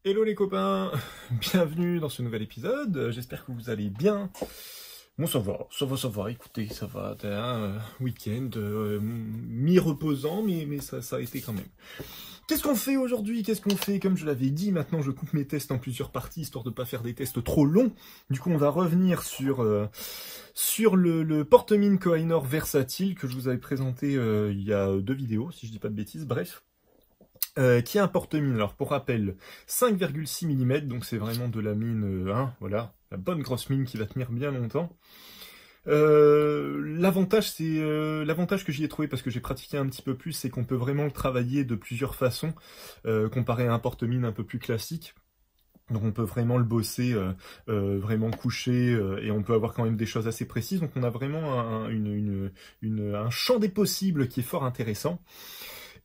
Hello les copains, bienvenue dans ce nouvel épisode, j'espère que vous allez bien. Bon ça va, écoutez, ça va, week-end, mi-reposant, mais ça a été quand même. Qu'est-ce qu'on fait aujourd'hui? Qu'est-ce qu'on fait? Comme je l'avais dit, maintenant je coupe mes tests en plusieurs parties, histoire de ne pas faire des tests trop longs. Du coup on va revenir sur le porte-mine Kohinoor versatile que je vous avais présenté il y a 2 vidéos, si je dis pas de bêtises, bref. Qui est un porte-mine. Alors pour rappel, 5,6 mm, donc c'est vraiment de la mine 1, voilà, la bonne grosse mine qui va tenir bien longtemps. L'avantage que j'y ai trouvé parce que j'ai pratiqué un petit peu plus, c'est qu'on peut vraiment le travailler de plusieurs façons, comparé à un porte-mine un peu plus classique. Donc on peut vraiment le bosser, vraiment couché, et on peut avoir quand même des choses assez précises. Donc on a vraiment un champ des possibles qui est fort intéressant.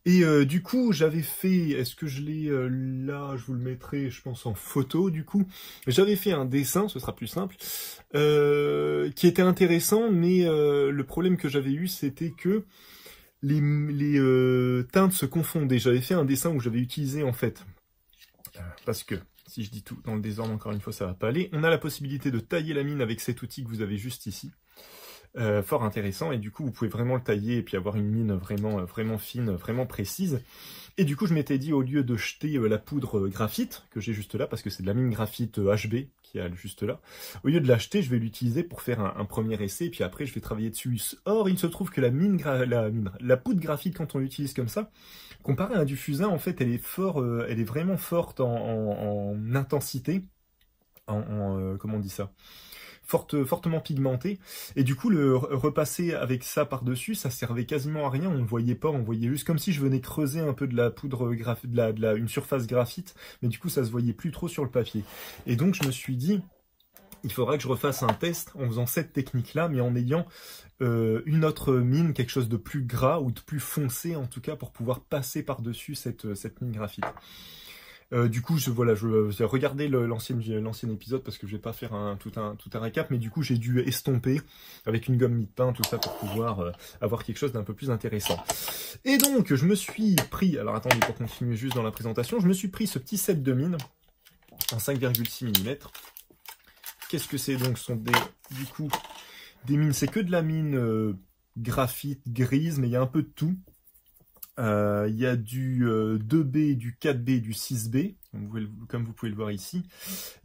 Et du coup, j'avais fait, est-ce que je l'ai là, je vous le mettrai, je pense, en photo, du coup. J'avais fait un dessin, ce sera plus simple, qui était intéressant, mais le problème que j'avais eu, c'était que les teintes se confondaient. J'avais fait un dessin où j'avais utilisé, en fait, parce que, si je dis tout dans le désordre, encore une fois, ça va pas aller, on a la possibilité de tailler la mine avec cet outil que vous avez juste ici. Fort intéressant, et du coup vous pouvez vraiment le tailler et puis avoir une mine vraiment fine, vraiment précise. Et du coup je m'étais dit, au lieu de jeter la poudre graphite que j'ai juste là, parce que c'est de la mine graphite HB qui est juste là, au lieu de l'acheter, je vais l'utiliser pour faire un premier essai, et puis après je vais travailler dessus. Or il se trouve que la poudre graphite, quand on l'utilise comme ça, comparé à du fusain, en fait elle est vraiment forte en intensité, comment on dit ça, fortement pigmenté, et du coup le repasser avec ça par-dessus, ça servait quasiment à rien, on ne voyait pas, on voyait juste comme si je venais creuser un peu de la poudre graphite, une surface graphite, mais du coup ça se voyait plus trop sur le papier. Et donc je me suis dit, il faudra que je refasse un test en faisant cette technique-là, mais en ayant une autre mine, quelque chose de plus gras ou de plus foncé en tout cas, pour pouvoir passer par-dessus cette mine graphite. Du coup, j'ai regardé l'ancien épisode parce que je vais pas faire tout un récap, mais du coup j'ai dû estomper avec une gomme mie-de-pain, tout ça pour pouvoir avoir quelque chose d'un peu plus intéressant. Et donc je me suis pris, alors attendez pour continuer juste dans la présentation, je me suis pris ce petit set de mines en 5,6 mm. Qu'est-ce que c'est donc? Ce sont du coup des mines, c'est que de la mine graphite grise, mais il y a un peu de tout. Il y a du 2B, du 4B, du 6B, comme vous pouvez le voir ici.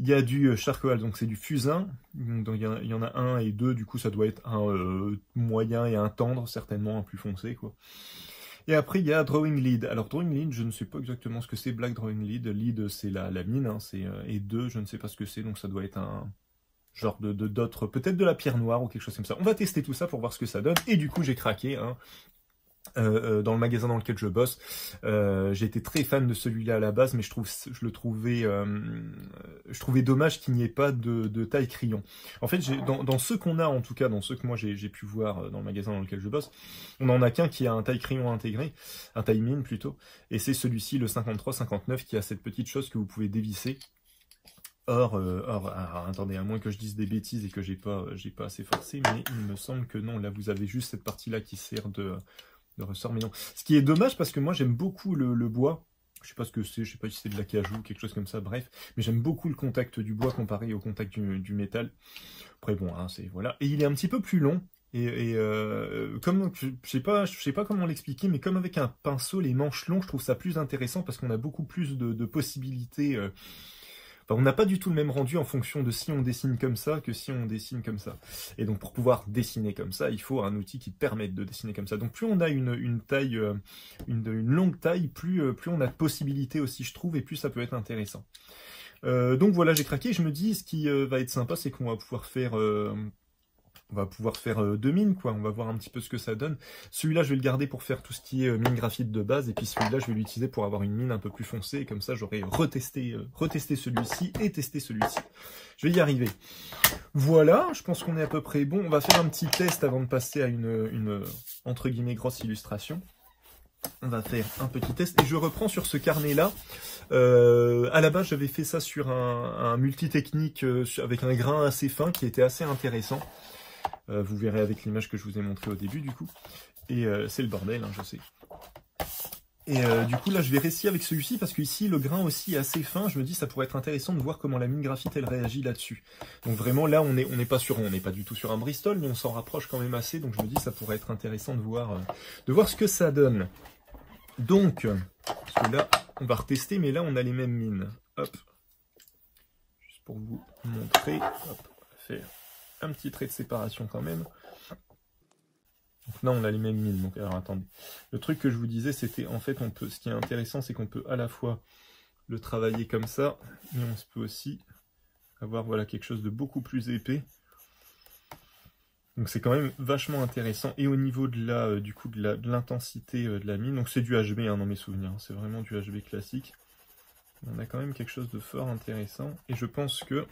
Il y a du charcoal, donc c'est du fusain. Donc il y en a un et deux, du coup ça doit être un moyen et un tendre, certainement un plus foncé, quoi. Et après il y a drawing lead. Alors drawing lead, je ne sais pas exactement ce que c'est. Black drawing lead, lead c'est la mine, hein, et 2, je ne sais pas ce que c'est, donc ça doit être un genre d'autres, peut-être de la pierre noire ou quelque chose comme ça. On va tester tout ça pour voir ce que ça donne. Et du coup j'ai craqué, hein. Dans le magasin dans lequel je bosse, j'ai été très fan de celui-là à la base, mais je trouvais dommage qu'il n'y ait pas de taille crayon. En fait, dans ceux qu'on a, en tout cas, dans ceux que moi j'ai pu voir dans le magasin dans lequel je bosse, on en a qu'un qui a un taille crayon intégré, un taille mine plutôt, et c'est celui-ci, le 53-59, qui a cette petite chose que vous pouvez dévisser. Or, attendez, à moins que je dise des bêtises et que j'ai pas assez forcé, mais il me semble que non, là vous avez juste cette partie-là qui sert de ressort, mais non. Ce qui est dommage parce que moi j'aime beaucoup le bois. Je sais pas ce que c'est, je sais pas si c'est de l'acajou ou quelque chose comme ça, bref. Mais j'aime beaucoup le contact du bois comparé au contact du métal. Après bon, hein, voilà. Et il est un petit peu plus long. Et comme je sais pas comment l'expliquer, mais comme avec un pinceau, les manches longs, je trouve ça plus intéressant parce qu'on a beaucoup plus de possibilités. Enfin, on n'a pas du tout le même rendu en fonction de si on dessine comme ça que si on dessine comme ça. Et donc pour pouvoir dessiner comme ça, il faut un outil qui permette de dessiner comme ça. Donc plus on a une taille, une longue taille, plus on a de possibilités aussi, je trouve, et plus ça peut être intéressant. Donc voilà, j'ai craqué. Je me dis, ce qui va être sympa, c'est qu'on va pouvoir faire... deux mines, quoi. On va voir un petit peu ce que ça donne. Celui-là, je vais le garder pour faire tout ce qui est mine graphite de base. Et puis celui-là, je vais l'utiliser pour avoir une mine un peu plus foncée. Et comme ça, j'aurai retesté celui-ci et testé celui-ci. Je vais y arriver. Voilà, je pense qu'on est à peu près bon. On va faire un petit test avant de passer à une entre guillemets, grosse illustration. On va faire un petit test. Et je reprends sur ce carnet-là. À la base, j'avais fait ça sur un multi-technique avec un grain assez fin qui était assez intéressant. Vous verrez avec l'image que je vous ai montrée au début, du coup. Et c'est le bordel, hein, je sais. Et du coup, là, je vais réessayer avec celui-ci, parce que ici, le grain aussi est assez fin. Je me dis, ça pourrait être intéressant de voir comment la mine graphite, elle réagit là-dessus. Donc vraiment, là, on n'est pas du tout sur un Bristol, mais on s'en rapproche quand même assez. Donc je me dis, ça pourrait être intéressant de voir ce que ça donne. Donc, parce que là, on va retester, mais là, on a les mêmes mines. Hop. Juste pour vous montrer. Hop, on va faire un petit trait de séparation quand même. Donc là, on a les mêmes mines. Donc, alors, attendez. Le truc que je vous disais, c'était, en fait, ce qui est intéressant, c'est qu'on peut à la fois le travailler comme ça, mais on peut aussi avoir, voilà, quelque chose de beaucoup plus épais. Donc, c'est quand même vachement intéressant. Et au niveau de la, du coup, de l'intensité de la mine, donc c'est du HB, hein, dans mes souvenirs. C'est vraiment du HB classique. On a quand même quelque chose de fort intéressant. Et je pense que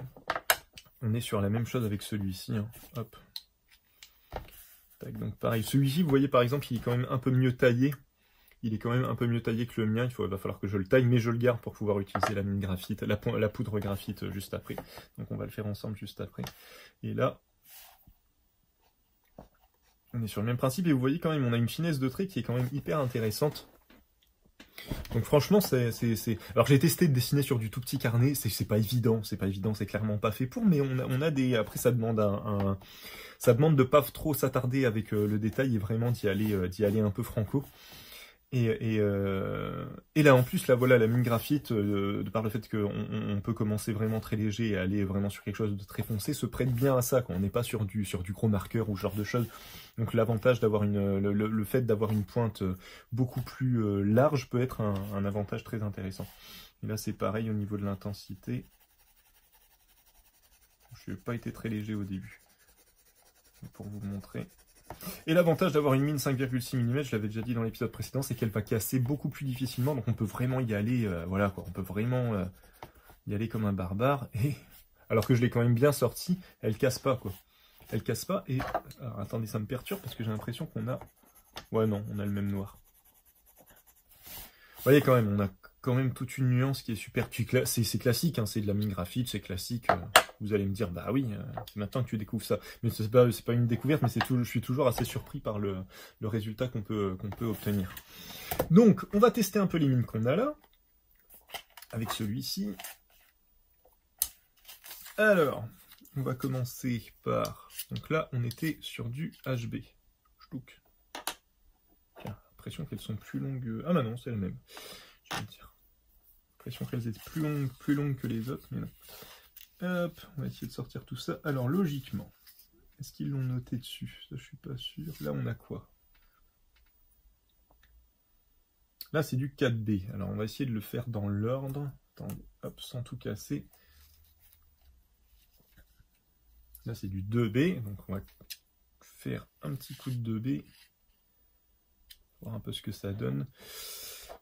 on est sur la même chose avec celui-ci. Hein. Hop. Donc pareil, celui-ci, vous voyez par exemple, il est quand même un peu mieux taillé. Il est quand même un peu mieux taillé que le mien. Il va falloir que je le taille, mais je le garde pour pouvoir utiliser la mine graphite, la poudre graphite juste après. Donc on va le faire ensemble juste après. Et là, on est sur le même principe. Et vous voyez quand même, on a une finesse de trait qui est quand même hyper intéressante. Donc franchement, alors j'ai testé de dessiner sur du tout petit carnet. C'est pas évident, c'est clairement pas fait pour. Mais on a des. Après, ça demande ça demande de pas trop s'attarder avec le détail et vraiment d'y aller un peu franco. Et là en plus, là voilà, la mine graphite, de par le fait qu'on peut commencer vraiment très léger et aller vraiment sur quelque chose de très foncé, se prête bien à ça, quand on n'est pas sur du gros marqueur ou ce genre de choses. Donc l'avantage d'avoir le fait d'avoir une pointe beaucoup plus large peut être un avantage très intéressant. Et là c'est pareil au niveau de l'intensité. Je n'ai pas été très léger au début, pour vous montrer. Et l'avantage d'avoir une mine 5,6 mm, je l'avais déjà dit dans l'épisode précédent, c'est qu'elle va casser beaucoup plus difficilement, donc on peut vraiment y aller, voilà quoi, on peut vraiment y aller comme un barbare, et alors que je l'ai quand même bien sorti, elle casse pas quoi. Elle casse pas, et... Alors attendez, ça me perturbe parce que j'ai l'impression qu'on a... Ouais non, on a le même noir. Vous voyez quand même, on a quand même toute une nuance qui est super... C'est classique, hein, c'est de la mine graphite, c'est classique... Vous allez me dire, bah oui, c'est maintenant que tu découvres ça. Mais c'est pas une découverte, mais je suis toujours assez surpris par le résultat qu'on peut obtenir. Donc, on va tester un peu les mines qu'on a là, avec celui-ci. Alors, on va commencer par... Donc là, on était sur du HB. Ch'touk. J'ai l'impression qu'elles sont plus longues... Ah bah non, c'est la même. Je vais dire. J'ai l'impression qu'elles étaient plus longues que les autres, mais non. Hop, on va essayer de sortir tout ça. Alors, logiquement, est-ce qu'ils l'ont noté dessus? Ça, je suis pas sûr. Là, on a quoi? Là, c'est du 4B. Alors, on va essayer de le faire dans l'ordre. Attendez, hop, sans tout casser. Là, c'est du 2B. Donc, on va faire un petit coup de 2B. Voir un peu ce que ça donne.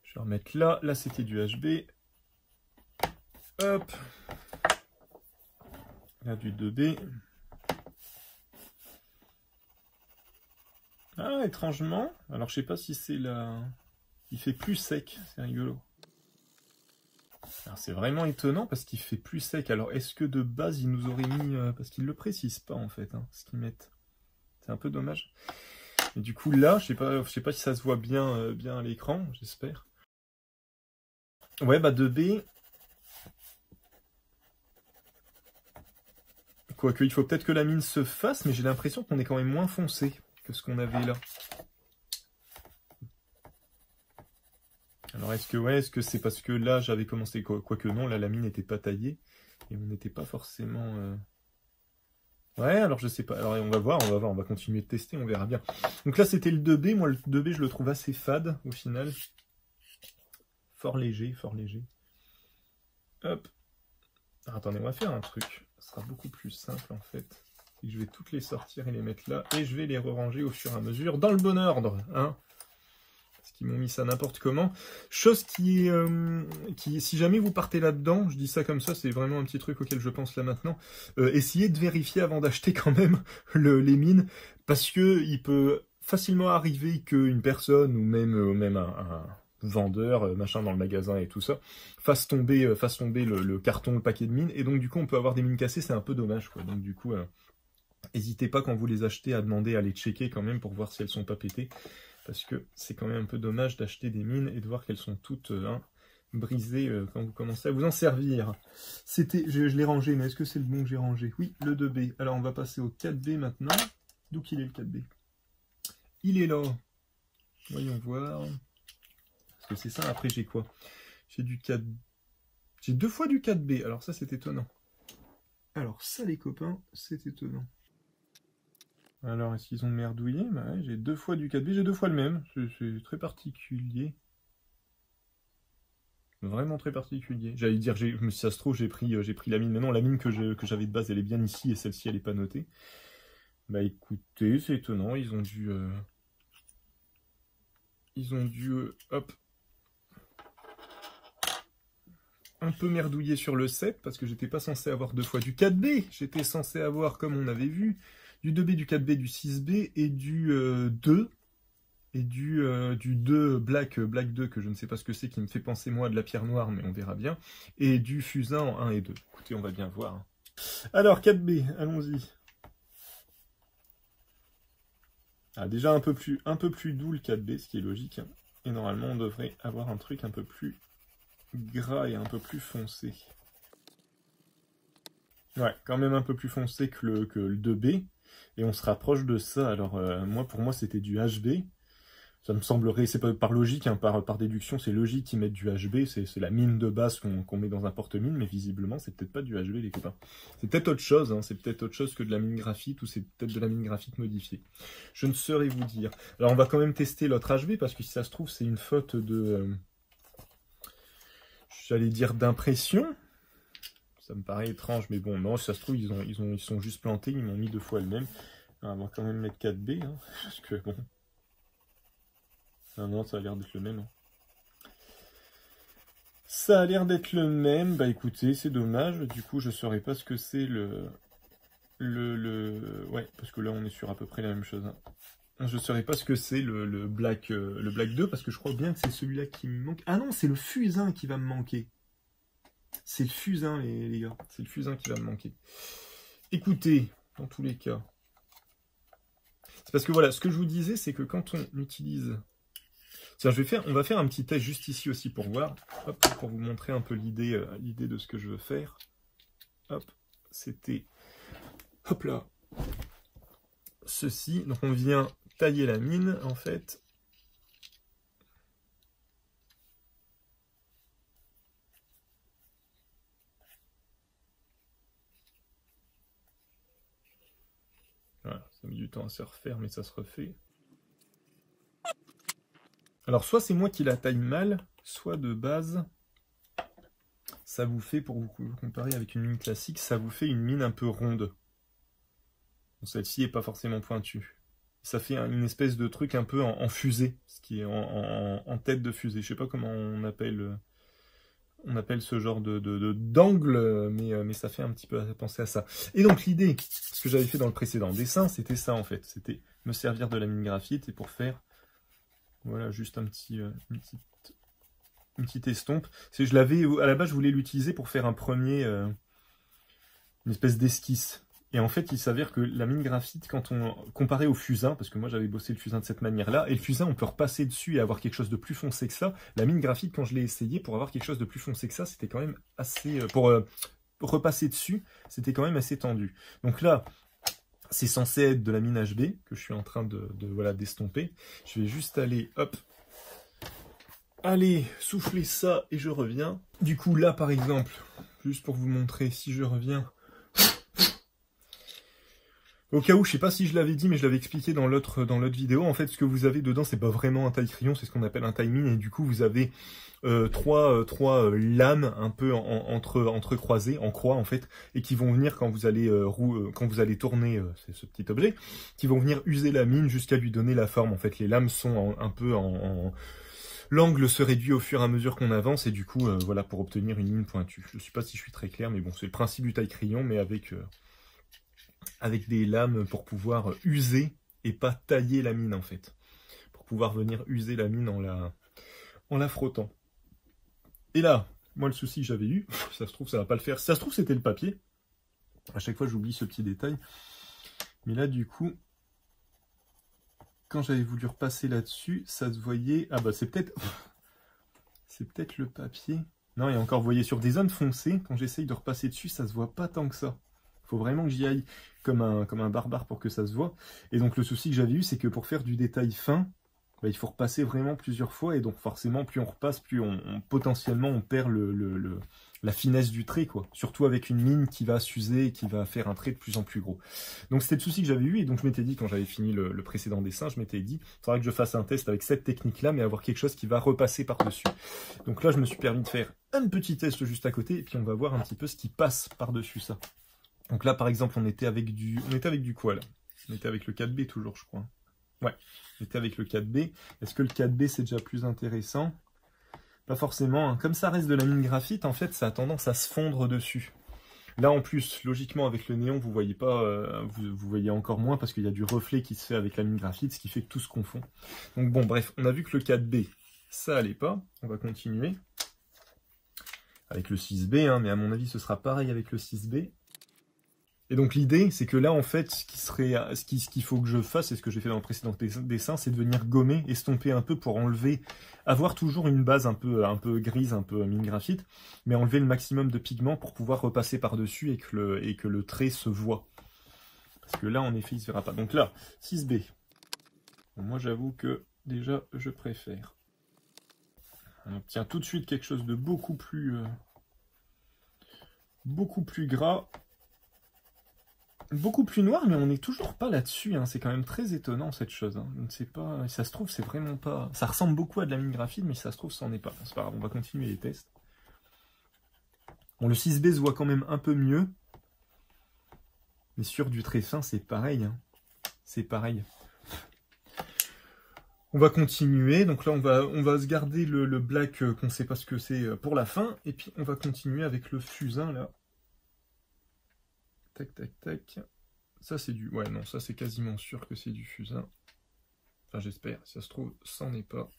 Je vais remettre là. Là, c'était du HB. Hop. Là, du 2B. Ah, étrangement. Alors, je sais pas si c'est la... Il fait plus sec. C'est rigolo. Alors, c'est vraiment étonnant parce qu'il fait plus sec. Alors, est-ce que de base, ils nous auraient mis... Parce qu'ils le précisent pas, en fait, hein, ce qu'ils mettent. C'est un peu dommage. Et du coup, là, je sais pas si ça se voit bien, bien à l'écran. J'espère. Ouais, bah, 2B... Quoique, il faut peut-être que la mine se fasse, mais j'ai l'impression qu'on est quand même moins foncé que ce qu'on avait là. Alors, est-ce que c'est parce que là, j'avais commencé... Quoique non, là, la mine n'était pas taillée, et on n'était pas forcément... Ouais, alors je sais pas. Alors, on va voir, on va continuer de tester, on verra bien. Donc là, c'était le 2B. Moi, le 2B, je le trouve assez fade, au final. Fort léger, fort léger. Hop. Alors, attendez, on va faire un truc. Ce sera beaucoup plus simple en fait. Et je vais toutes les sortir et les mettre là. Et je vais les ranger au fur et à mesure dans le bon ordre. Hein, parce qu'ils m'ont mis ça n'importe comment. Chose qui est... si jamais vous partez là-dedans, je dis ça comme ça, c'est vraiment un petit truc auquel je pense là maintenant. Essayez de vérifier avant d'acheter quand même les mines. Parce que il peut facilement arriver qu'une personne ou même un vendeur, machin dans le magasin et tout ça, fasse tomber le carton, le paquet de mines, et donc du coup on peut avoir des mines cassées, c'est un peu dommage quoi. Donc du coup, n'hésitez pas quand vous les achetez à demander à les checker quand même pour voir si elles sont pas pétées, parce que c'est quand même un peu dommage d'acheter des mines et de voir qu'elles sont toutes brisées quand vous commencez à vous en servir. Je l'ai rangé, mais est-ce que c'est le bon que j'ai rangé? Oui, le 2B. Alors on va passer au 4B maintenant. D'où qu'il est le 4B? Il est là. Voyons voir. Parce que c'est ça, après j'ai quoi? J'ai du 4... J'ai 2 fois du 4B, alors ça c'est étonnant. Alors ça les copains, c'est étonnant. Alors est-ce qu'ils ont merdouillé? Bah ouais, j'ai 2 fois du 4B, j'ai 2 fois le même. C'est très particulier. Vraiment très particulier. J'allais dire, si ça se trouve, j'ai pris la mine. Mais non, la mine que j'avais de base, elle est bien ici, et celle-ci, elle n'est pas notée. Bah écoutez, c'est étonnant, ils ont dû... hop... un peu merdouiller sur le 7, parce que j'étais pas censé avoir 2 fois du 4B. J'étais censé avoir, comme on avait vu, du 2B, du 4B, du 6B, et du 2, et du 2 Black 2, que je ne sais pas ce que c'est, qui me fait penser, moi, à de la pierre noire, mais on verra bien, et du fusain en 1 et 2. Écoutez, on va bien voir. Alors, 4B, allons-y. Ah, déjà un peu plus doux le 4B, ce qui est logique, hein. Et normalement, on devrait avoir un truc un peu plus gras et un peu plus foncé. Ouais, quand même un peu plus foncé que le 2B. Et on se rapproche de ça. Alors, pour moi, c'était du HB. Ça me semblerait, c'est pas par logique, hein, par déduction, c'est logique qu'ils mettent du HB. C'est la mine de base qu'on met dans un porte-mine, mais visiblement, c'est peut-être pas du HB, les copains. C'est peut-être autre chose, hein, c'est peut-être autre chose que de la mine graphite, ou c'est peut-être de la mine graphite modifiée. Je ne saurais vous dire. Alors, on va quand même tester l'autre HB, parce que si ça se trouve, c'est une faute de... j'allais dire d'impression. Ça me paraît étrange, mais bon, non, si ça se trouve, ils sont juste plantés, ils m'ont mis 2 fois le même. Alors, on va quand même mettre 4B, hein, parce que bon... non, ça a l'air d'être le même. Hein. Ça a l'air d'être le même, bah écoutez, c'est dommage, du coup, je saurais pas ce que c'est ouais, parce que là, on est sur à peu près la même chose. Hein. Je saurais pas ce que c'est le Black 2, parce que je crois bien que c'est celui-là qui me manque. Ah non, c'est le fusain qui va me manquer. C'est le fusain, les gars. C'est le fusain qui va me manquer. Écoutez, dans tous les cas. C'est parce que voilà, ce que je vous disais, c'est que quand on utilise... Tiens, on va faire un petit test juste ici aussi pour voir. Hop, pour vous montrer un peu l'idée de ce que je veux faire. Hop, c'était... hop là. Ceci. Donc on vient tailler la mine, en fait. Voilà, ça met du temps à se refaire, mais ça se refait. Alors, soit c'est moi qui la taille mal, soit de base, ça vous fait, pour vous comparer avec une mine classique, ça vous fait une mine un peu ronde. Celle-ci n'est pas forcément pointue. Ça fait une espèce de truc un peu en fusée, ce qui est en tête de fusée. Je sais pas comment on appelle ce genre d'angle, mais ça fait un petit peu penser à ça. Et donc l'idée, ce que j'avais fait dans le précédent dessin, c'était ça en fait. C'était me servir de la mine graphite et pour faire, voilà, juste une petite estompe. À la base, je voulais l'utiliser pour faire une espèce d'esquisse. Et en fait, il s'avère que la mine graphite, comparé au fusain, parce que moi j'avais bossé le fusain de cette manière-là, et le fusain, on peut repasser dessus et avoir quelque chose de plus foncé que ça. La mine graphite, quand je l'ai essayé, pour avoir quelque chose de plus foncé que ça, c'était quand même assez... pour repasser dessus, c'était quand même assez tendu. Donc là, c'est censé être de la mine HB, que je suis en train voilà, d'estomper. Je vais juste aller, hop, allez, souffler ça, et je reviens. Du coup, là, par exemple, juste pour vous montrer, si je reviens... Au cas où, je sais pas si je l'avais dit, mais je l'avais expliqué dans l'autre vidéo. En fait, ce que vous avez dedans, c'est pas vraiment un taille-crayon, c'est ce qu'on appelle un taille-mine. Et du coup, vous avez trois lames un peu entrecroisées, en croix en fait, et qui vont venir quand vous allez tourner ce petit objet, qui vont venir user la mine jusqu'à lui donner la forme. En fait, les lames sont un peu l'angle se réduit au fur et à mesure qu'on avance, et du coup, voilà, pour obtenir une mine pointue. Je sais pas si je suis très clair, mais bon, c'est le principe du taille-crayon, mais avec des lames pour pouvoir user et pas tailler la mine en fait. Pour pouvoir venir user la mine en la frottant. Et là, moi le souci que j'avais eu, ça se trouve ça va pas le faire, ça se trouve c'était le papier. À chaque fois j'oublie ce petit détail. Mais là du coup, quand j'avais voulu repasser là-dessus, ça se voyait... Ah bah c'est peut-être... C'est peut-être le papier. Non, et encore, vous voyez, sur des zones foncées, quand j'essaye de repasser dessus, ça se voit pas tant que ça. Il faut vraiment que j'y aille comme un barbare pour que ça se voit. Et donc le souci que j'avais eu, c'est que pour faire du détail fin, bah, il faut repasser vraiment plusieurs fois. Et donc forcément, plus on repasse, plus potentiellement on perd la finesse du trait, quoi. Surtout avec une mine qui va s'user et qui va faire un trait de plus en plus gros. Donc c'était le souci que j'avais eu. Et donc je m'étais dit, quand j'avais fini le précédent dessin, je m'étais dit, il faudra que je fasse un test avec cette technique-là, mais avoir quelque chose qui va repasser par-dessus. Donc là, je me suis permis de faire un petit test juste à côté. Et puis on va voir un petit peu ce qui passe par-dessus ça. Donc là, par exemple, on était avec du quoi, là? On était avec le 4B toujours, je crois. Ouais, on était avec le 4B. Est-ce que le 4B, c'est déjà plus intéressant? Pas forcément, hein. Comme ça reste de la mine graphite, en fait, ça a tendance à se fondre dessus. Là, en plus, logiquement, avec le néon, vous voyez pas, vous voyez encore moins parce qu'il y a du reflet qui se fait avec la mine graphite, ce qui fait que tout se confond. Donc bon, bref, on a vu que le 4B, ça allait pas. On va continuer avec le 6B, hein, mais à mon avis, ce sera pareil avec le 6B. Et donc l'idée, c'est que là, en fait, ce qu'il faut que je fasse, et ce que j'ai fait dans le précédent dessin, c'est de venir gommer, estomper un peu pour enlever, avoir toujours une base un peu grise, un peu mine graphite, mais enlever le maximum de pigments pour pouvoir repasser par-dessus et que le trait se voit. Parce que là, en effet, il ne se verra pas. Donc là, 6B. Bon, moi, j'avoue que déjà, je préfère. On obtient tout de suite quelque chose de beaucoup plus gras. Beaucoup plus noir, mais on n'est toujours pas là-dessus. Hein. C'est quand même très étonnant cette chose. Hein. Je ne sais pas. Ça se trouve, c'est vraiment pas. Ça ressemble beaucoup à de la mine graphite, mais ça se trouve, ça n'en est pas. C'est pas grave, on va continuer les tests. Bon, le 6B se voit quand même un peu mieux. Mais sur du très fin, c'est pareil. Hein. C'est pareil. On va continuer. Donc là, on va se garder le black qu'on ne sait pas ce que c'est pour la fin. Et puis, on va continuer avec le fusain, là. Tac, tac, tac. Ça, c'est du... Ouais, non, ça, c'est quasiment sûr que c'est du fusain. Enfin, j'espère. Si ça se trouve, ça n'en est pas.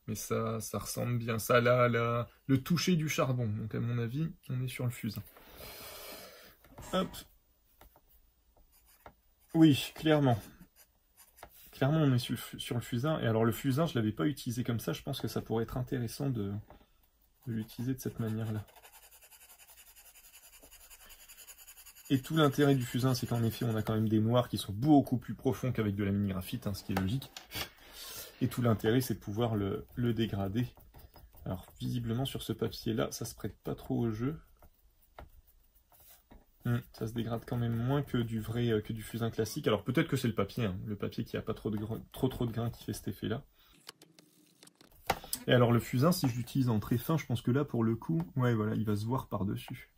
Mais ça ressemble bien. Ça, là, le toucher du charbon. Donc, à mon avis, on est sur le fusain. Hop. Oui, clairement. Clairement, on est sur le fusain. Et alors, le fusain, je ne l'avais pas utilisé comme ça. Je pense que ça pourrait être intéressant de l'utiliser de cette manière-là. Et tout l'intérêt du fusain, c'est qu'en effet, on a quand même des noirs qui sont beaucoup plus profonds qu'avec de la mine graphite, hein, ce qui est logique. Et tout l'intérêt, c'est de pouvoir le dégrader. Alors, visiblement, sur ce papier-là, ça se prête pas trop au jeu. Ça se dégrade quand même moins que du fusain classique. Alors, peut-être que c'est le papier qui n'a pas trop de grains qui fait cet effet-là. Et alors, le fusain, si je l'utilise en très fin, je pense que là, pour le coup, ouais, voilà, il va se voir par-dessus.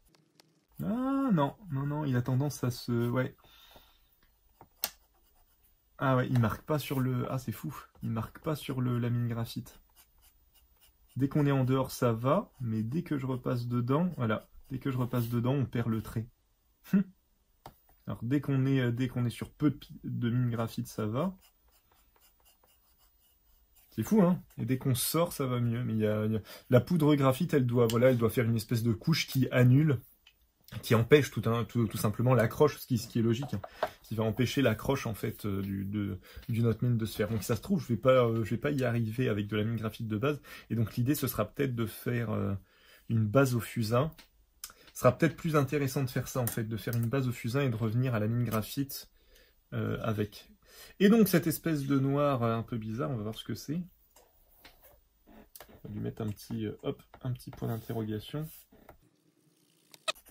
Ah non, il a tendance à se... Ouais. Ah ouais, il marque pas sur le... Ah, c'est fou. Il marque pas sur la mine graphite. Dès qu'on est en dehors, ça va. Mais dès que je repasse dedans, voilà. Dès que je repasse dedans, on perd le trait. Alors, dès qu'on est sur peu de mine graphite, ça va. C'est fou, hein. Et dès qu'on sort, ça va mieux. Mais la poudre graphite, elle doit faire une espèce de couche qui annule, qui empêche tout simplement l'accroche, ce qui est logique, hein, qui va empêcher l'accroche en fait d'une autre mine de se faire. Donc ça se trouve, je vais pas y arriver avec de la mine graphite de base. Et donc l'idée, ce sera peut-être de faire une base au fusain. Ce sera peut-être plus intéressant de faire ça en fait, de faire une base au fusain et de revenir à la mine graphite avec. Et donc cette espèce de noir un peu bizarre, on va voir ce que c'est. On va lui mettre un petit point d'interrogation.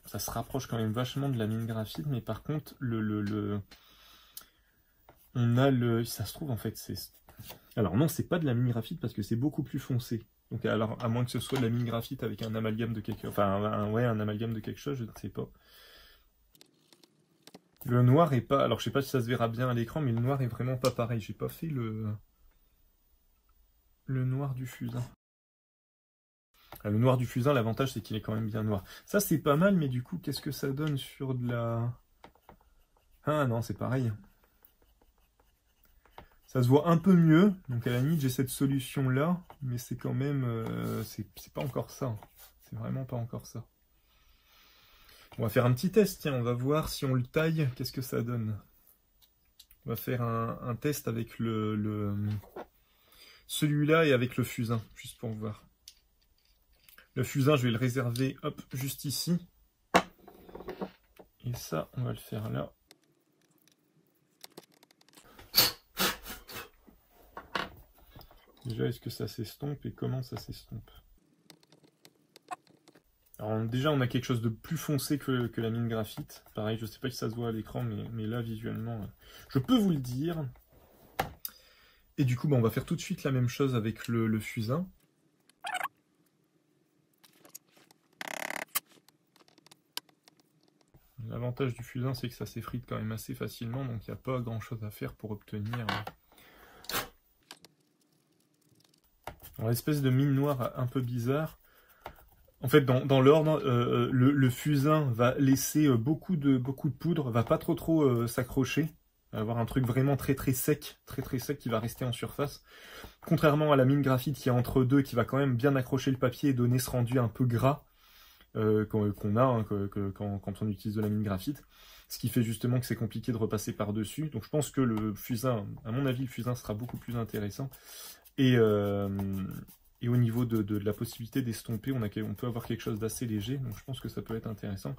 Ça se rapproche quand même vachement de la mine graphite, mais par contre, ça se trouve en fait, c'est... Alors non, c'est pas de la mine graphite parce que c'est beaucoup plus foncé. Donc alors, à moins que ce soit de la mine graphite avec un amalgame de quelque... Enfin, un amalgame de quelque chose, je ne sais pas. Le noir est pas... Alors je sais pas si ça se verra bien à l'écran, mais le noir est vraiment pas pareil. J'ai pas fait le noir du fusain. Le noir du fusain, l'avantage c'est qu'il est quand même bien noir. Ça c'est pas mal, mais du coup, qu'est-ce que ça donne sur de la... Ah non, c'est pareil. Ça se voit un peu mieux, donc à la limite j'ai cette solution là, mais c'est quand même... c'est pas encore ça. C'est vraiment pas encore ça. On va faire un petit test, tiens, on va voir si on le taille, qu'est-ce que ça donne. On va faire un test avec celui-là et avec le fusain, juste pour voir. Le fusain, je vais le réserver, hop, juste ici. Et ça, on va le faire là. Déjà, est-ce que ça s'estompe et comment ça s'estompe? Alors déjà, on a quelque chose de plus foncé que la mine graphite. Pareil, je ne sais pas si ça se voit à l'écran, mais là, visuellement, je peux vous le dire. Et du coup, on va faire tout de suite la même chose avec le fusain. L'avantage du fusain, c'est que ça s'effrite quand même assez facilement, donc il n'y a pas grand-chose à faire pour obtenir l'espèce de mine noire un peu bizarre. En fait, dans l'ordre, le fusain va laisser beaucoup de poudre, va pas trop s'accrocher, va avoir un truc vraiment très sec qui va rester en surface. Contrairement à la mine graphite qui est entre deux, qui va quand même bien accrocher le papier et donner ce rendu un peu gras qu'on a hein, quand on utilise de la mine graphite. Ce qui fait justement que c'est compliqué de repasser par-dessus. Donc je pense que le fusain, à mon avis, le fusain sera beaucoup plus intéressant. Et au niveau de la possibilité d'estomper, on peut avoir quelque chose d'assez léger, donc je pense que ça peut être intéressant.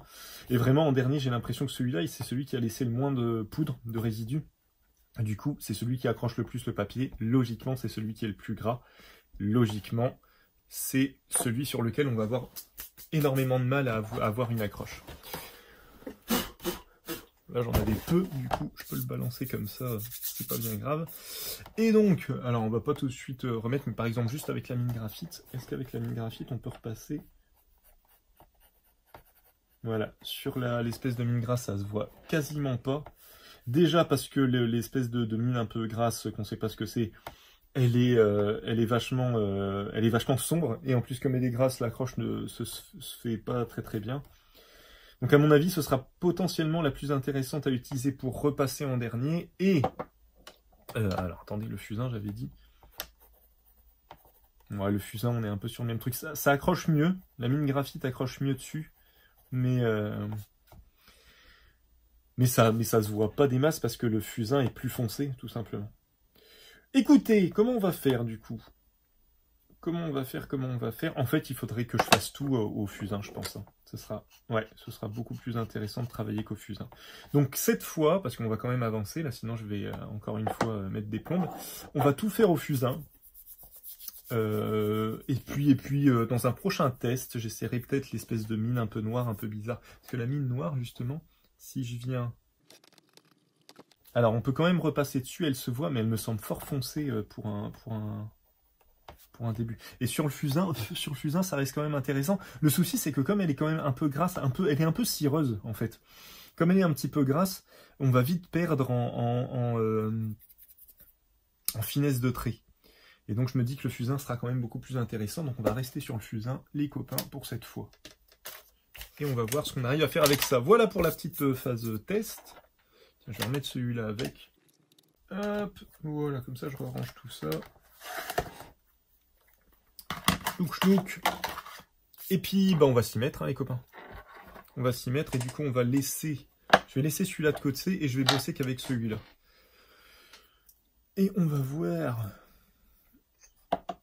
Et vraiment, en dernier, j'ai l'impression que celui-là, c'est celui qui a laissé le moins de poudre, de résidus. Du coup, c'est celui qui accroche le plus le papier. Logiquement, c'est celui qui est le plus gras. Logiquement, c'est celui sur lequel on va avoir énormément de mal à avoir une accroche. Là, j'en avais peu, du coup, je peux le balancer comme ça, c'est pas bien grave. Et donc, alors on va pas tout de suite remettre, mais par exemple, juste avec la mine graphite, est-ce qu'avec la mine graphite, on peut repasser? Voilà, sur l'espèce de mine grasse, ça se voit quasiment pas. Déjà parce que l'espèce de mine un peu grasse, qu'on sait pas ce que c'est, elle est vachement sombre, et en plus, comme elle est grasse, l'accroche ne se fait pas très bien. Donc à mon avis, ce sera potentiellement la plus intéressante à utiliser pour repasser en dernier. Et alors attendez, le fusain, j'avais dit. Ouais, le fusain, on est un peu sur le même truc. Ça accroche mieux. La mine graphite accroche mieux dessus. Mais ça se voit pas des masses parce que le fusain est plus foncé, tout simplement. Écoutez, comment on va faire du coup? Comment on va faire? En fait, il faudrait que je fasse tout au fusain, je pense. Hein. Ce sera beaucoup plus intéressant de travailler qu'au fusain. Donc cette fois, parce qu'on va quand même avancer, là, sinon je vais encore une fois mettre des plombes, on va tout faire au fusain. Et puis dans un prochain test, j'essaierai peut-être l'espèce de mine un peu noire, un peu bizarre. Parce que la mine noire, justement, si je viens... Alors, on peut quand même repasser dessus, elle se voit, mais elle me semble fort foncée pour un début. Et sur le fusain, ça reste quand même intéressant. Le souci, c'est que comme elle est quand même un peu grasse, elle est un peu cireuse, en fait. Comme elle est un petit peu grasse, on va vite perdre en finesse de trait. Et donc, je me dis que le fusain sera quand même beaucoup plus intéressant. Donc, on va rester sur le fusain, les copains, pour cette fois. Et on va voir ce qu'on arrive à faire avec ça. Voilà pour la petite phase test. Tiens, je vais remettre celui-là avec. Hop, voilà, comme ça, je range tout ça. Chlouk. Et puis, on va s'y mettre, hein, les copains. On va s'y mettre et du coup, on va laisser... Je vais laisser celui-là de côté et je vais bosser qu'avec celui-là. Et on va voir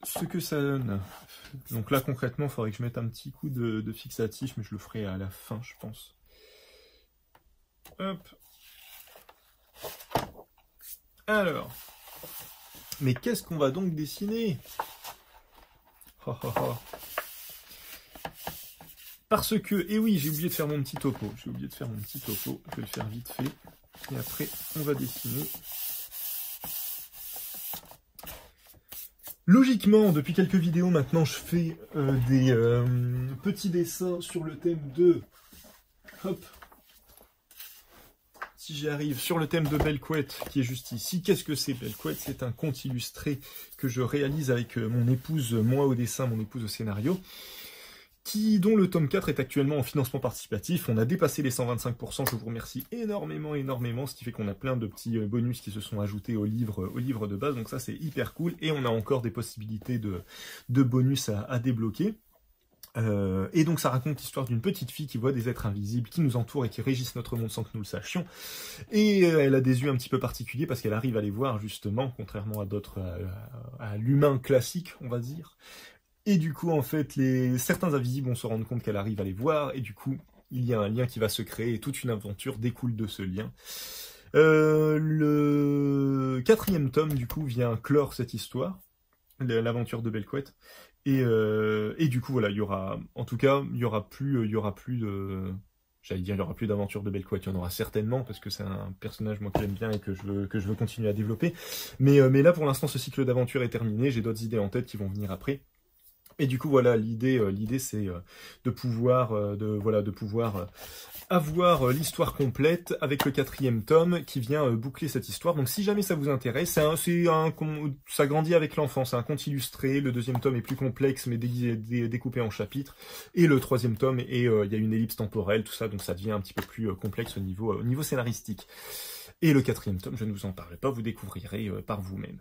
ce que ça donne. Donc là, concrètement, il faudrait que je mette un petit coup de fixatif, mais je le ferai à la fin, je pense. Hop. Alors. Mais qu'est-ce qu'on va donc dessiner ? Parce que, et oui, j'ai oublié de faire mon petit topo. Je vais le faire vite fait. Et après, on va dessiner. Logiquement, depuis quelques vidéos maintenant, je fais des petits dessins sur le thème de... Hop. Si j'y arrive, sur le thème de Belle-Couette, qui est juste ici. Qu'est-ce que c'est Belle-Couette? C'est un conte illustré que je réalise avec mon épouse, moi au dessin, mon épouse au scénario, dont le tome 4 est actuellement en financement participatif. On a dépassé les 125%, je vous remercie énormément, ce qui fait qu'on a plein de petits bonus qui se sont ajoutés au livre de base, donc ça c'est hyper cool, et on a encore des possibilités de bonus à débloquer. Et donc ça raconte l'histoire d'une petite fille qui voit des êtres invisibles qui nous entourent et qui régissent notre monde sans que nous le sachions. Et elle a des yeux un petit peu particuliers parce qu'elle arrive à les voir justement, contrairement à d'autres, à l'humain classique, on va dire. Et du coup, en fait, certains invisibles vont se rendre compte qu'elle arrive à les voir, et du coup, il y a un lien qui va se créer, et toute une aventure découle de ce lien. Le 4e tome, du coup, vient clore cette histoire, l'aventure de Belquette. Et du coup, voilà, il y aura, en tout cas, il y aura plus de, j'allais dire, il y aura plus d'aventures de Belquette. Il y en aura certainement parce que c'est un personnage moi que j'aime bien et que je veux continuer à développer. Mais là, pour l'instant, ce cycle d'aventure est terminé. J'ai d'autres idées en tête qui vont venir après. Et du coup, voilà, l'idée, c'est de pouvoir avoir l'histoire complète avec le 4e tome qui vient boucler cette histoire. Donc, si jamais ça vous intéresse, ça grandit avec l'enfant. C'est un conte illustré. Le 2e tome est plus complexe, mais découpé en chapitres. Et le 3e tome, il y a une ellipse temporelle, tout ça, donc ça devient un petit peu plus complexe au niveau scénaristique. Et le 4e tome, je ne vous en parlerai pas, vous découvrirez par vous-même.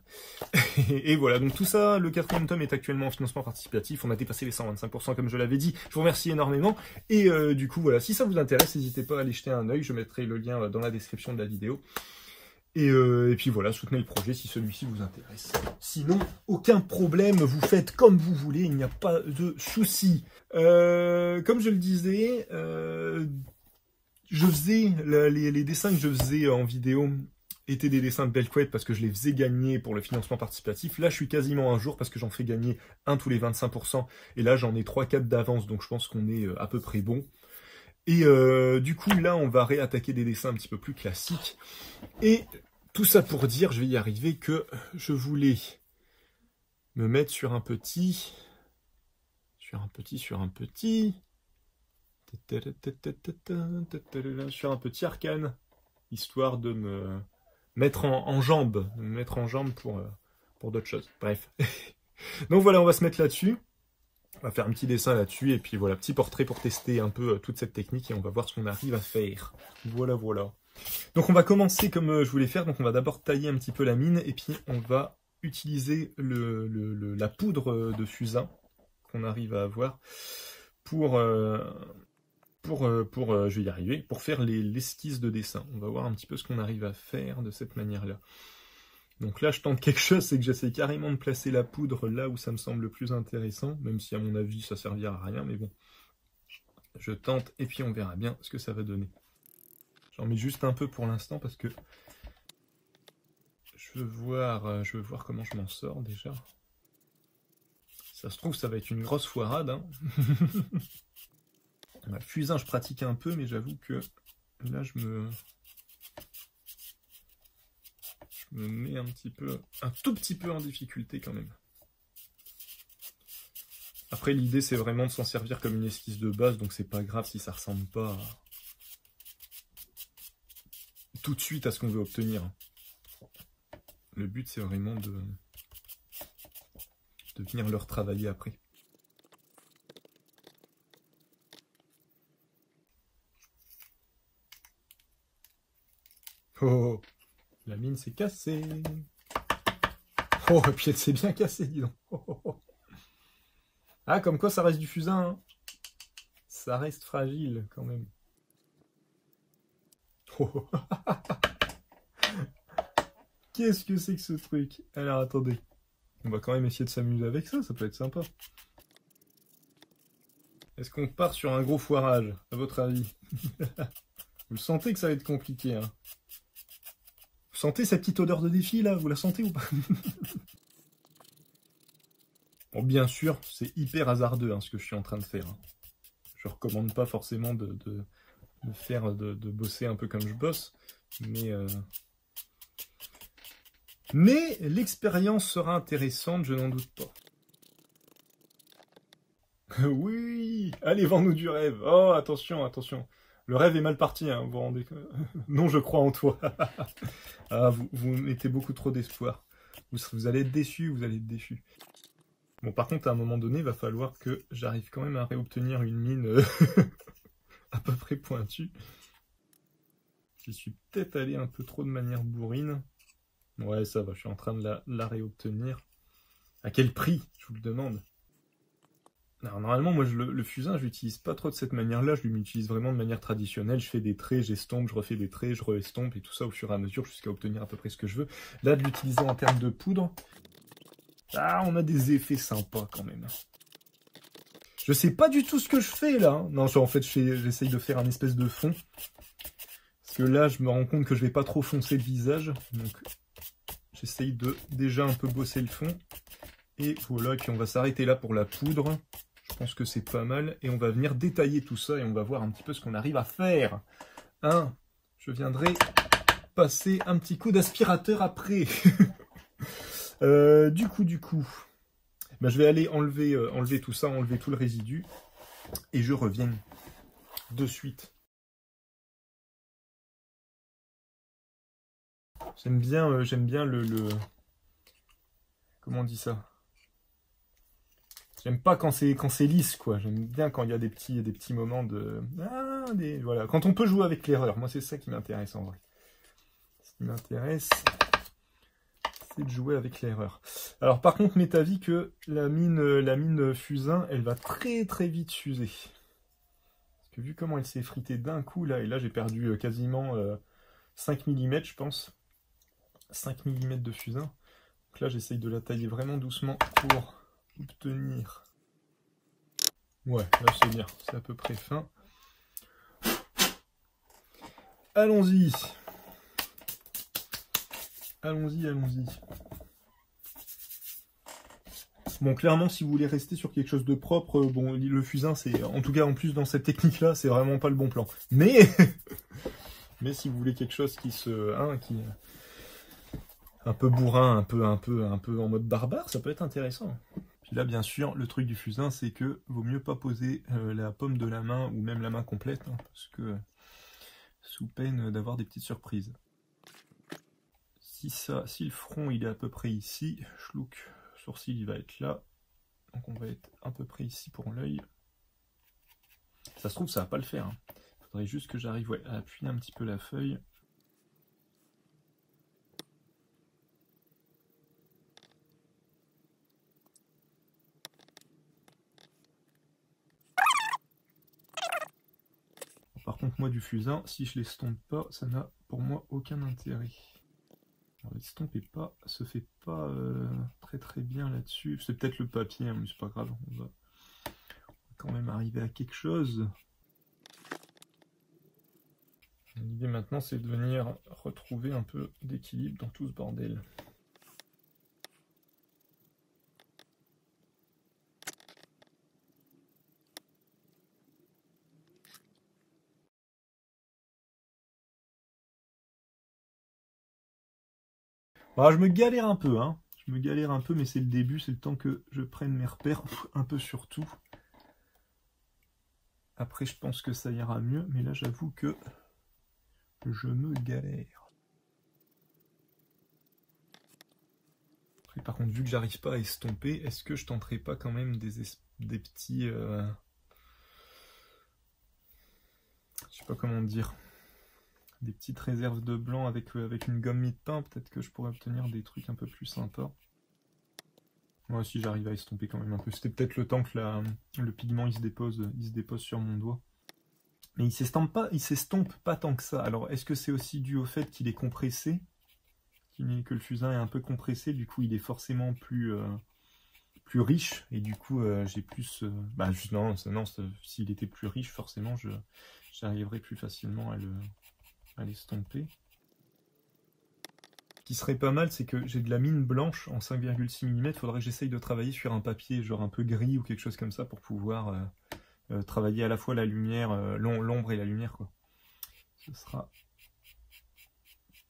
Et voilà, donc tout ça, le 4e tome est actuellement en financement participatif, on a dépassé les 125% comme je l'avais dit, je vous remercie énormément, et du coup voilà, si ça vous intéresse, n'hésitez pas à aller jeter un œil, je mettrai le lien dans la description de la vidéo. Et puis voilà, soutenez le projet si celui-ci vous intéresse. Sinon, aucun problème, vous faites comme vous voulez, il n'y a pas de souci. Comme je le disais, je faisais, les dessins que je faisais en vidéo étaient des dessins de Belquette parce que je les faisais gagner pour le financement participatif. Là, je suis quasiment un jour parce que j'en fais gagner un tous les 25%. Et là, j'en ai 3-4 d'avance, donc je pense qu'on est à peu près bon. Et du coup, là, on va réattaquer des dessins un petit peu plus classiques. Et tout ça pour dire, je vais y arriver, que je voulais me mettre sur un petit... Sur un petit arcane, histoire de me mettre en jambe, pour d'autres choses. Bref. Donc voilà, on va se mettre là-dessus. On va faire un petit dessin là-dessus, et puis voilà, petit portrait pour tester un peu toute cette technique, et on va voir ce qu'on arrive à faire. Voilà, voilà. Donc on va commencer comme je voulais faire, donc on va d'abord tailler un petit peu la mine, et puis on va utiliser la poudre de fusain qu'on arrive à avoir pour je vais y arriver, pour faire l'esquisse de dessin. On va voir un petit peu ce qu'on arrive à faire de cette manière-là. Donc là, je tente quelque chose, c'est que j'essaie carrément de placer la poudre là où ça me semble le plus intéressant, même si à mon avis, ça servira à rien, mais bon. Je tente, et puis on verra bien ce que ça va donner. J'en mets juste un peu pour l'instant, parce que je veux voir comment je m'en sors, déjà. Ça se trouve, ça va être une grosse foirade, hein. Le fusain, je pratique un peu, mais j'avoue que là, je me mets un tout petit peu en difficulté quand même. Après, l'idée, c'est vraiment de s'en servir comme une esquisse de base, donc c'est pas grave si ça ressemble pas tout de suite à ce qu'on veut obtenir. Le but, c'est vraiment de venir le retravailler après. Oh, la mine s'est cassée. Oh, et puis elle s'est bien cassée, dis donc. Oh. Ah, comme quoi ça reste du fusain, hein. Ça reste fragile, quand même. Oh. Qu'est-ce que c'est que ce truc? Alors, attendez. On va quand même essayer de s'amuser avec ça, ça peut être sympa. Est-ce qu'on part sur un gros foirage, à votre avis? Vous sentez que ça va être compliqué, hein? Vous sentez cette petite odeur de défi, là? Vous la sentez ou pas? Bon, bien sûr, c'est hyper hasardeux, hein, ce que je suis en train de faire. Hein. Je recommande pas forcément de bosser un peu comme je bosse, mais l'expérience sera intéressante, je n'en doute pas. Oui! Allez, vends-nous du rêve! Oh, attention, attention! Le rêve est mal parti, hein, vous vous rendez compte? Non, je crois en toi. Ah, vous mettez beaucoup trop d'espoir. Vous allez être déçus, vous allez être déçus. Bon, par contre, à un moment donné, il va falloir que j'arrive quand même à réobtenir une mine à peu près pointue. J'y suis peut-être allé un peu trop de manière bourrine. Ouais, ça va, je suis en train de la réobtenir. À quel prix, je vous le demande? Alors, normalement, moi, le fusain, je l'utilise pas trop de cette manière-là, je l'utilise vraiment de manière traditionnelle, je fais des traits, j'estompe, je refais des traits, je re-estompe, et tout ça au fur et à mesure, jusqu'à obtenir à peu près ce que je veux. Là, de l'utiliser en termes de poudre, ah, on a des effets sympas quand même. Je sais pas du tout ce que je fais, là. Hein. Non, en fait, j'essaye de faire un espèce de fond. Parce que là, je me rends compte que je vais pas trop foncer le visage, donc j'essaye de déjà un peu bosser le fond. Et voilà, et puis on va s'arrêter là pour la poudre. Je pense que c'est pas mal. Et on va venir détailler tout ça et on va voir un petit peu ce qu'on arrive à faire. Hein, je viendrai passer un petit coup d'aspirateur après. Du coup. Ben, je vais aller enlever tout ça, enlever tout le résidu. Et je reviens de suite. J'aime bien le... Comment on dit ça? J'aime pas quand c'est lisse, quoi. J'aime bien quand il y a des petits moments de... Ah, voilà. Quand on peut jouer avec l'erreur. Moi, c'est ça qui m'intéresse, en vrai. Ce qui m'intéresse, c'est de jouer avec l'erreur. Alors, par contre, m'est avis que la mine fusain, elle va très très vite s'user. Parce que vu comment elle s'est fritée d'un coup, là, et là, j'ai perdu quasiment 5 mm, je pense. 5 mm de fusain. Donc là, j'essaye de la tailler vraiment doucement pour obtenir... Ouais, là c'est bien, c'est à peu près fin. Allons-y. Allons-y. Bon, clairement, si vous voulez rester sur quelque chose de propre, bon, le fusain, c'est, en tout cas, en plus, dans cette technique-là, c'est vraiment pas le bon plan. Mais, mais si vous voulez quelque chose qui qui un peu bourrin, un peu en mode barbare, ça peut être intéressant. Puis là, bien sûr, le truc du fusain, c'est que vaut mieux pas poser la paume de la main ou même la main complète, hein, parce que sous peine d'avoir des petites surprises. Si le front il est à peu près ici, schlouk, sourcil il va être là, donc on va être à peu près ici pour l'œil. Ça se trouve, ça va pas le faire. Hein. Faudrait juste que j'arrive à appuyer un petit peu la feuille. Par contre, moi, du fusain, si je l'estompe pas, ça n'a pour moi aucun intérêt. L'estompe se fait pas très très bien là-dessus. C'est peut-être le papier, hein, mais c'est pas grave. On va quand même arriver à quelque chose. L'idée maintenant, c'est de venir retrouver un peu d'équilibre dans tout ce bordel. Bah, je me galère un peu, hein. Je me galère un peu, mais c'est le début, c'est le temps que je prenne mes repères, un peu sur tout. Après, je pense que ça ira mieux, mais là, j'avoue que je me galère. Après, par contre, vu que j'arrive pas à estomper, est-ce que je tenterai pas quand même des petits... je sais pas comment dire... Des petites réserves de blanc avec une gomme mie-de-pain, peut-être que je pourrais obtenir des trucs un peu plus sympas. Moi aussi j'arrive à estomper quand même un peu. C'était peut-être le temps que le pigment il se dépose sur mon doigt. Mais il s'estompe pas tant que ça. Alors est-ce que c'est aussi dû au fait qu'il est compressé, que le fusain est un peu compressé, du coup il est forcément plus riche, et du coup j'ai plus... non, s'il était plus riche, forcément j'arriverais plus facilement à l'estomper. Ce qui serait pas mal, c'est que j'ai de la mine blanche en 5,6 mm. Faudrait que j'essaye de travailler sur un papier genre un peu gris ou quelque chose comme ça pour pouvoir travailler à la fois la lumière, l'ombre et la lumière, quoi. Ce sera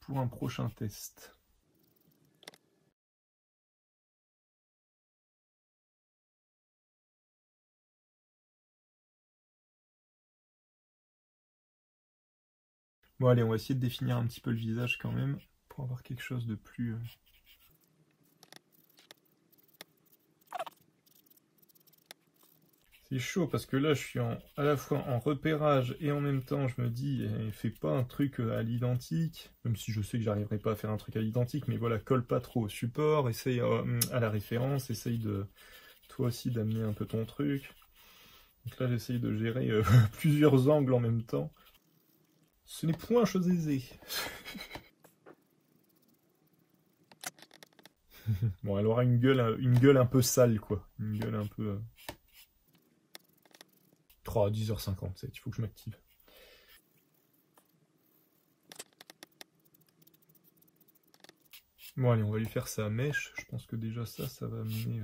pour un prochain test. Bon allez, on va essayer de définir un petit peu le visage quand même, pour avoir quelque chose de plus... C'est chaud parce que là je suis à la fois en repérage et en même temps je me dis, fais pas un truc à l'identique, même si je sais que j'arriverai pas à faire un truc à l'identique, mais voilà, colle pas trop au support, essaye à la référence, essaye de toi aussi d'amener un peu ton truc. Donc là, j'essaye de gérer plusieurs angles en même temps. Ce n'est point chose aisée. Bon, elle aura une gueule un peu sale, quoi. Une gueule un peu... 10h57, il faut que je m'active. Bon, allez, on va lui faire sa mèche. Je pense que déjà ça va amener...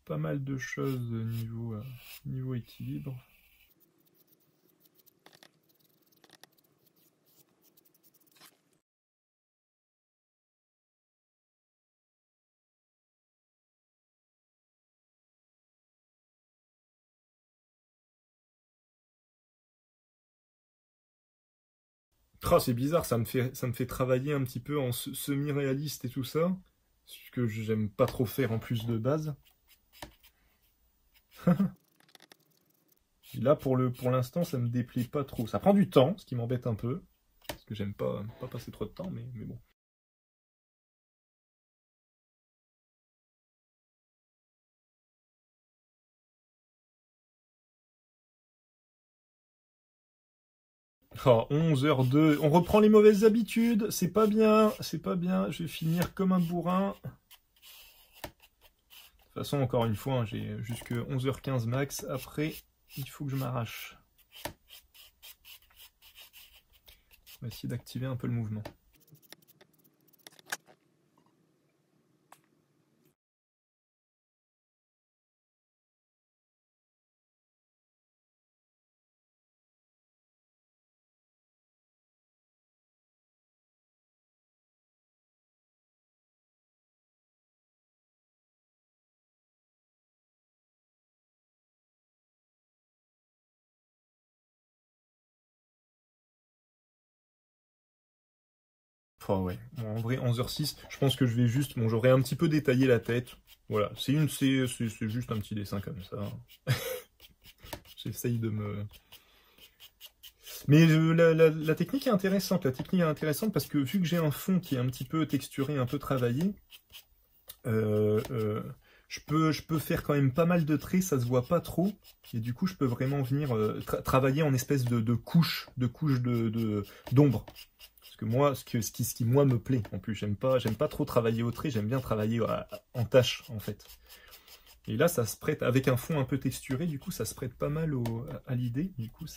pas mal de choses niveau équilibre. Oh, c'est bizarre, ça me fait travailler un petit peu en semi-réaliste et tout ça, ce que j'aime pas trop faire en plus de base. Là, pour l'instant, ça me déplaît pas trop. Ça prend du temps, ce qui m'embête un peu, parce que j'aime pas passer trop de temps, mais bon. Oh, 11h02, on reprend les mauvaises habitudes, c'est pas bien, je vais finir comme un bourrin. De toute façon, encore une fois, hein, j'ai jusque 11h15 max, après, il faut que je m'arrache. On va essayer d'activer un peu le mouvement. Oh ouais, bon, en vrai 11h06, je pense que je vais juste, bon j'aurais un petit peu détaillé la tête, voilà, c'est juste un petit dessin comme ça. J'essaye de me... Mais la technique est intéressante, parce que vu que j'ai un fond qui est un petit peu texturé, un peu travaillé, je peux faire quand même pas mal de traits, ça se voit pas trop, et du coup je peux vraiment venir travailler en espèce de couche d'ombre. Que moi, ce qui moi me plaît en plus, j'aime pas trop travailler au trait, j'aime bien travailler en tâche en fait. Et là, ça se prête avec un fond un peu texturé, du coup, ça se prête pas mal à l'idée. Du coup,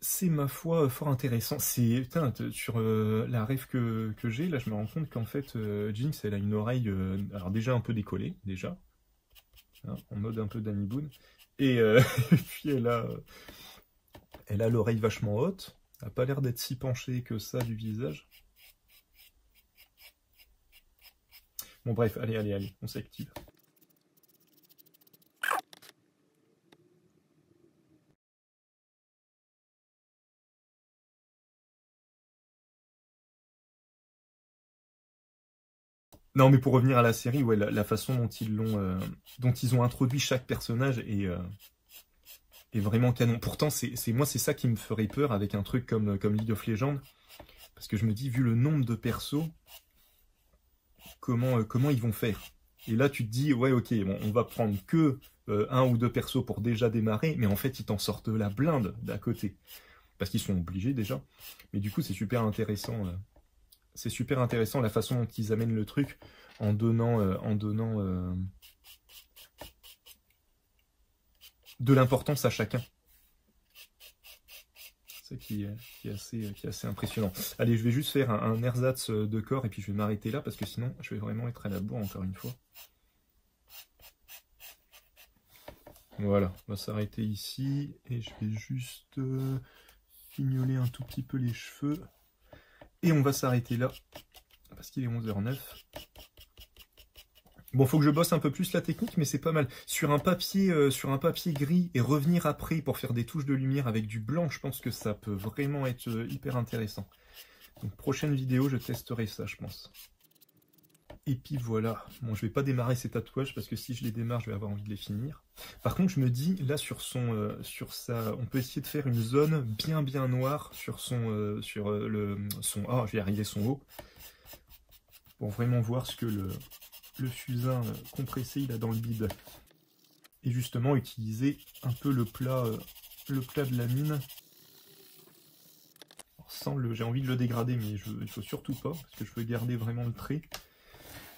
c'est ma foi fort intéressant. C'est sur la rêve que j'ai, là, je me rends compte qu'en fait, Jinx, elle a une oreille, alors déjà un peu décollée, déjà, hein, en mode un peu Danny Boone, et, et puis elle a l'oreille vachement haute. Elle n'a pas l'air d'être si penchée que ça du visage. Bon bref, allez, on s'active. Non, mais pour revenir à la série, ouais, la façon dont ils ont introduit chaque personnage est vraiment canon. Pourtant, moi, c'est ça qui me ferait peur avec un truc comme League of Legends, parce que je me dis, vu le nombre de persos, comment ils vont faire? Et là, tu te dis, ouais, ok, bon, on va prendre que un ou deux persos pour déjà démarrer, mais en fait, ils t'en sortent la blinde d'à côté, parce qu'ils sont obligés déjà. Mais du coup, c'est super intéressant. C'est super intéressant la façon dont ils amènent le truc en donnant de l'importance à chacun. C'est ça qui est assez impressionnant. Allez, je vais juste faire un ersatz de corps et puis je vais m'arrêter là parce que sinon je vais vraiment être à la bourre encore une fois. Voilà, on va s'arrêter ici et je vais juste fignoler un tout petit peu les cheveux. Et on va s'arrêter là parce qu'il est 11h09. Bon, faut que je bosse un peu plus la technique, mais c'est pas mal. Sur un papier gris et revenir après pour faire des touches de lumière avec du blanc, je pense que ça peut vraiment être hyper intéressant. Donc prochaine vidéo, je testerai ça, je pense. Et puis voilà. Bon, je vais pas démarrer ces tatouages parce que si je les démarre, je vais avoir envie de les finir. Par contre, je me dis, là sur on peut essayer de faire une zone bien noire sur son, je vais y arriver, son haut. pour vraiment voir ce que le fusain compressé il a dans le bide. Et justement utiliser un peu le plat de la mine. J'ai envie de le dégrader, mais il ne faut surtout pas, parce que je veux garder vraiment le trait,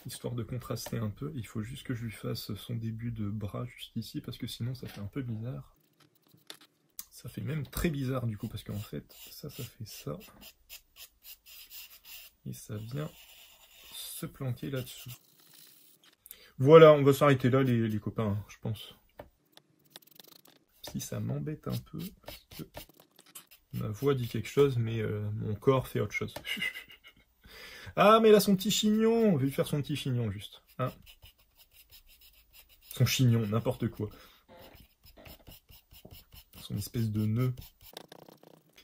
histoire de contraster un peu. Il faut juste que je lui fasse son début de bras juste ici, parce que sinon ça fait un peu bizarre. Ça fait même très bizarre du coup, parce qu'en fait, ça fait ça. Et ça vient se planquer là-dessous. Voilà, on va s'arrêter là les copains, hein, je pense. Si ça m'embête un peu, parce que ma voix dit quelque chose, mais mon corps fait autre chose. Ah, mais là, son petit chignon. On va lui faire son petit chignon, juste. Hein, son chignon, n'importe quoi. Son espèce de nœud.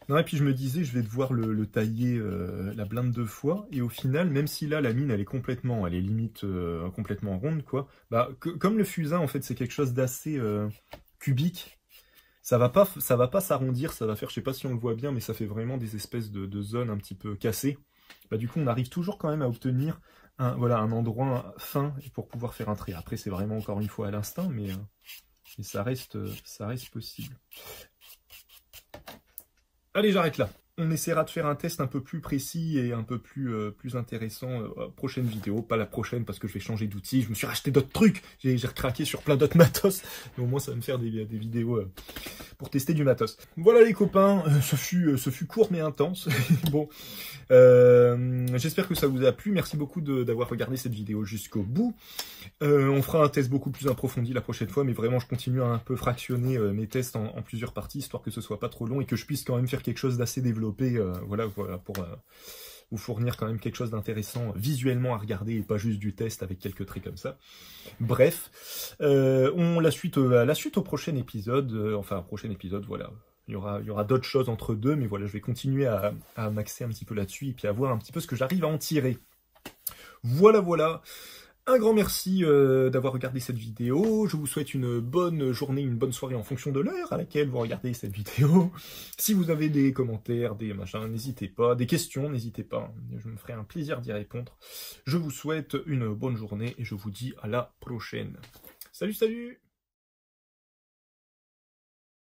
Non, et puis je me disais, je vais devoir le tailler la blinde 2 fois. Et au final, même si là, la mine, elle est limite complètement ronde, quoi. Bah, comme le fusain, en fait, c'est quelque chose d'assez cubique. Ça va pas s'arrondir, ça va faire, je sais pas si on le voit bien, mais ça fait vraiment des espèces de zones un petit peu cassées. Bah, du coup, on arrive toujours quand même à obtenir un endroit fin pour pouvoir faire un trait. Après, c'est vraiment encore une fois à l'instinct, mais ça reste possible. Allez, j'arrête là. On essaiera de faire un test un peu plus précis et un peu plus intéressant prochaine vidéo. Pas la prochaine parce que je vais changer d'outil. Je me suis racheté d'autres trucs. J'ai recraqué sur plein d'autres matos. Mais au moins, ça va me faire des vidéos pour tester du matos. Voilà les copains. Ce fut court mais intense. Bon, j'espère que ça vous a plu. Merci beaucoup d'avoir regardé cette vidéo jusqu'au bout. On fera un test beaucoup plus approfondi la prochaine fois. Mais vraiment, je continue à un peu fractionner mes tests en plusieurs parties, histoire que ce soit pas trop long et que je puisse quand même faire quelque chose d'assez développé. Voilà, pour vous fournir quand même quelque chose d'intéressant visuellement à regarder et pas juste du test avec quelques traits comme ça. Bref, la suite au prochain épisode, voilà. Il y aura d'autres choses entre deux, mais voilà, je vais continuer à m'axer un petit peu là-dessus et puis à voir un petit peu ce que j'arrive à en tirer. Voilà. Un grand merci d'avoir regardé cette vidéo. Je vous souhaite une bonne journée, une bonne soirée en fonction de l'heure à laquelle vous regardez cette vidéo. Si vous avez des commentaires, des machins, n'hésitez pas. Des questions, n'hésitez pas. Je me ferai un plaisir d'y répondre. Je vous souhaite une bonne journée et je vous dis à la prochaine. Salut